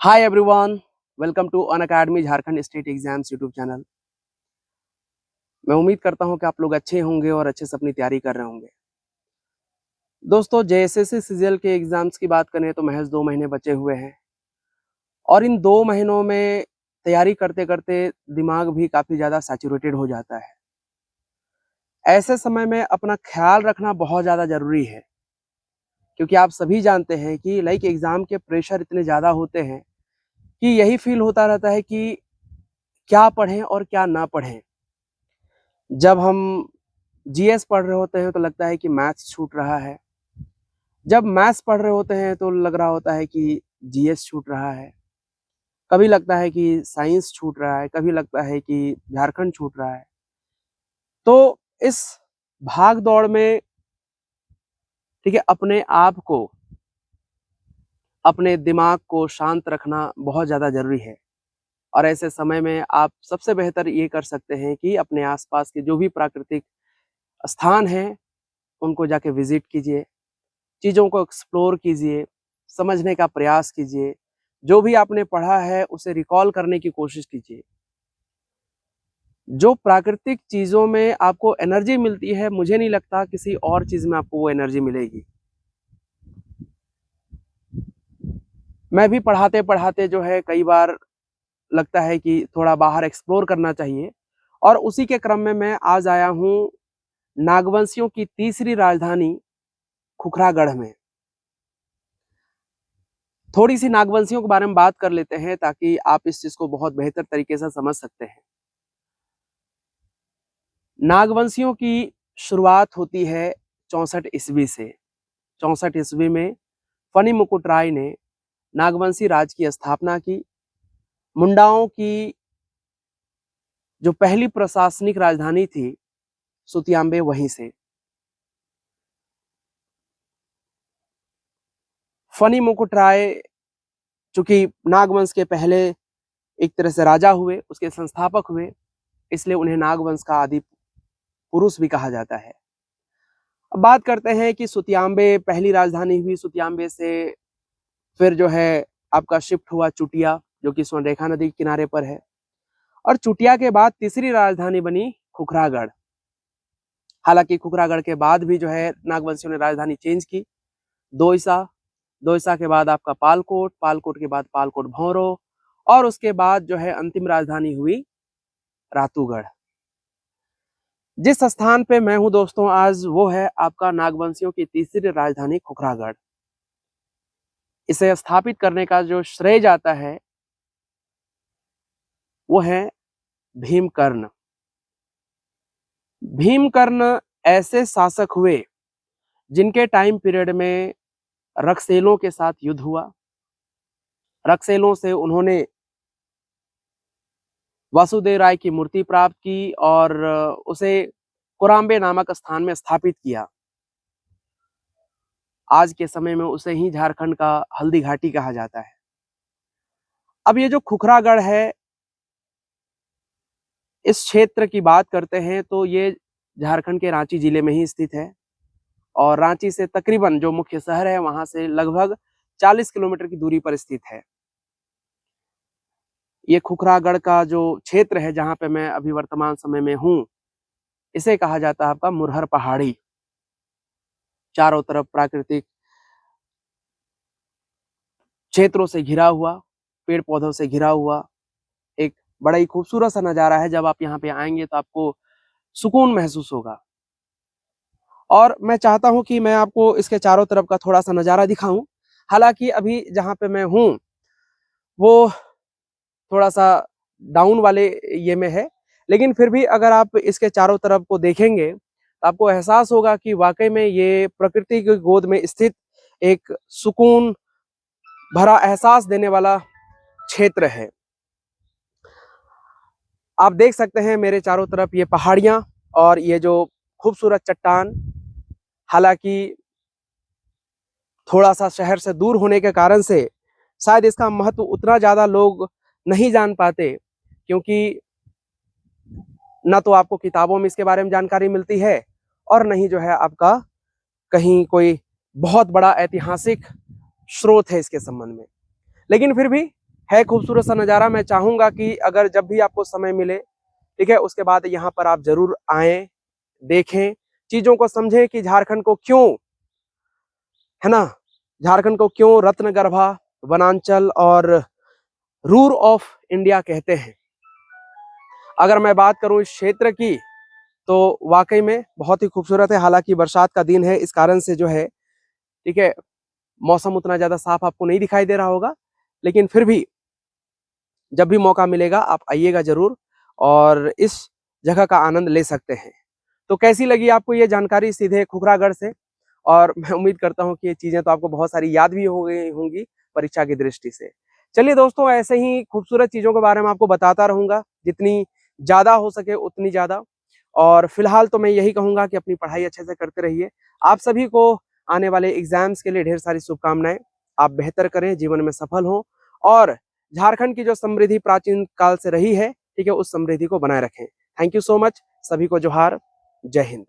Hi everyone, welcome to Unacademy Jharkhand state exams YouTube channel. मैं उम्मीद करता हूं कि आप लोग अच्छे होंगे और अच्छे से अपनी तैयारी कर रहे होंगे। दोस्तों, जेएसएससी सीजीएल के एग्जाम्स की बात करें तो महज 2 महीने बचे हुए हैं और इन 2 महीनों में तैयारी करते करते दिमाग भी काफ़ी ज़्यादा सैचुरेटेड हो जाता है। ऐसे समय में अपना ख्याल रखना बहुत ज़्यादा ज़रूरी है, क्योंकि आप सभी जानते हैं कि लाइक एग्ज़ाम के प्रेशर इतने ज़्यादा होते हैं कि यही फील होता रहता है कि क्या पढ़ें और क्या ना पढ़ें। जब हम जीएस पढ़ रहे होते हैं तो लगता है कि मैथ्स छूट रहा है। जब मैथ्स पढ़ रहे होते हैं तो लग रहा होता है कि जीएस छूट रहा है। कभी लगता है कि साइंस छूट रहा है, कभी लगता है कि झारखंड छूट रहा है। तो इस भाग-दौड़ में ठीक है, अपने आप को, अपने दिमाग को शांत रखना बहुत ज़्यादा ज़रूरी है। और ऐसे समय में आप सबसे बेहतर ये कर सकते हैं कि अपने आस-पास के जो भी प्राकृतिक स्थान हैं, उनको जाके विज़िट कीजिए। चीज़ों को एक्सप्लोर कीजिए, समझने का प्रयास कीजिए, जो भी आपने पढ़ा है उसे रिकॉल करने की कोशिश कीजिए। जो प्राकृतिक चीज़ों में आपको एनर्जी मिलती है, मुझे नहीं लगता किसी और चीज़ में आपको वो एनर्जी मिलेगी। मैं भी पढ़ाते-पढ़ाते जो है कई बार लगता है कि थोड़ा बाहर एक्सप्लोर करना चाहिए, और उसी के क्रम में मैं आज आया हूँ नागवंशियों की तीसरी राजधानी खुखरागढ़ में। थोड़ी-सी नागवंशियों के बारे में बात कर लेते हैं ताकि आप इस चीज़ को बहुत बेहतर तरीके से समझ सकते हैं। नागवंशियों की शुरुआत होती है 64 ईस्वी से। 64 ईस्वी में फनी मुकुट राय ने नागवंशी राज की स्थापना की। मुंडाओं की जो पहली प्रशासनिक राजधानी थी, सुतियांबे, वहीं से। फनी मुकुट राय चूंकि नागवंश के पहले एक तरह से राजा हुए, उसके संस्थापक हुए, इसलिए उन्हें नागवंश का आदि पुरुष भी कहा जाता है। अब बात करते हैं कि सुतियांबे पहली राजधानी हुई। सुतियांबे से फिर जो है आपका शिफ्ट हुआ चुटिया, जो कि स्वर्णरेखा नदी के किनारे पर है, और चुटिया के बाद तीसरी राजधानी बनी खुखरागढ़। हालांकि खुखरागढ़ के बाद भी जो है नागवंशियों ने राजधानी चेंज की। दोईसा, दोईसा के बाद आपका पालकोट, पालकोट के बाद पालकोट भौरो, और उसके बाद जो है अंतिम राजधानी हुई रातूगढ़। जिस स्थान पे मैं हूं दोस्तों आज, वो है आपका नागवंशियों की तीसरी राजधानी खुखरागढ़। इसे स्थापित करने का जो श्रेय जाता है वो है भीमकर्ण। भीमकर्ण ऐसे शासक हुए जिनके टाइम पीरियड में रक्सेलों के साथ युद्ध हुआ। रक्सेलों से उन्होंने वासुदेव राय की मूर्ति प्राप्त की और उसे कुराम्बे नामक स्थान में स्थापित किया। आज के समय में उसे ही झारखंड का हल्दी घाटी कहा जाता है। अब ये जो खुखरागढ़ है, इस क्षेत्र की बात करते हैं तो ये झारखंड के रांची जिले में ही स्थित है, और रांची से तकरीबन जो मुख्य शहर है वहां से लगभग 40 किलोमीटर की दूरी पर स्थित है। ये खुखरागढ़ का जो क्षेत्र है जहां पे मैं अभी वर्तमान समय में हूँ, इसे कहा जाता है आपका मुरहर पहाड़ी। चारों तरफ प्राकृतिक क्षेत्रों से घिरा हुआ, पेड़ पौधों से घिरा हुआ एक बड़ा ही खूबसूरत सा नजारा है। जब आप यहाँ पे आएंगे तो आपको सुकून महसूस होगा। और मैं चाहता हूँ कि मैं आपको इसके चारों तरफ का थोड़ा सा नजारा दिखाऊं। हालांकि अभी जहाँ पे मैं हूँ वो थोड़ा सा डाउन वाले ये में है, लेकिन फिर भी अगर आप इसके चारों तरफ को देखेंगे तो आपको एहसास होगा कि वाकई में ये प्रकृति की गोद में स्थित एक सुकून भरा एहसास देने वाला क्षेत्र है। आप देख सकते हैं मेरे चारों तरफ ये पहाड़ियां और ये जो खूबसूरत चट्टान। हालांकि थोड़ा सा शहर से दूर होने के कारण से शायद इसका महत्व उतना ज्यादा लोग नहीं जान पाते, क्योंकि ना तो आपको किताबों में इसके बारे में जानकारी मिलती है और नहीं जो है आपका कहीं कोई बहुत बड़ा ऐतिहासिक स्रोत है इसके संबंध में। लेकिन फिर भी है खूबसूरत सा नज़ारा। मैं चाहूँगा कि अगर जब भी आपको समय मिले, ठीक है, उसके बाद यहाँ पर आप जरूर आएँ, देखें, चीज़ों को समझें कि झारखंड को क्यों, है ना, झारखंड को क्यों रत्नगर्भा, वनांचल और रूर ऑफ इंडिया कहते हैं। अगर मैं बात करूं इस क्षेत्र की, तो वाकई में बहुत ही खूबसूरत है। हालांकि बरसात का दिन है, इस कारण से जो है, ठीक है, मौसम उतना ज्यादा साफ आपको नहीं दिखाई दे रहा होगा, लेकिन फिर भी जब भी मौका मिलेगा आप आइएगा जरूर और इस जगह का आनंद ले सकते हैं। तो कैसी लगी आपको ये जानकारी सीधे खुखरागढ़ से? और मैं उम्मीद करता हूँ कि ये चीजें तो आपको बहुत सारी याद भी हो गई होंगी परीक्षा की दृष्टि से। चलिए दोस्तों, ऐसे ही खूबसूरत चीजों के बारे में आपको बताता रहूंगा, जितनी ज्यादा हो सके उतनी ज्यादा। और फिलहाल तो मैं यही कहूंगा कि अपनी पढ़ाई अच्छे से करते रहिए। आप सभी को आने वाले एग्जाम्स के लिए ढेर सारी शुभकामनाएं। आप बेहतर करें, जीवन में सफल हों और झारखंड की जो समृद्धि प्राचीन काल से रही है, ठीक है, उस समृद्धि को बनाए रखें। Thank you so much. सभी को जोहार। जय हिंद।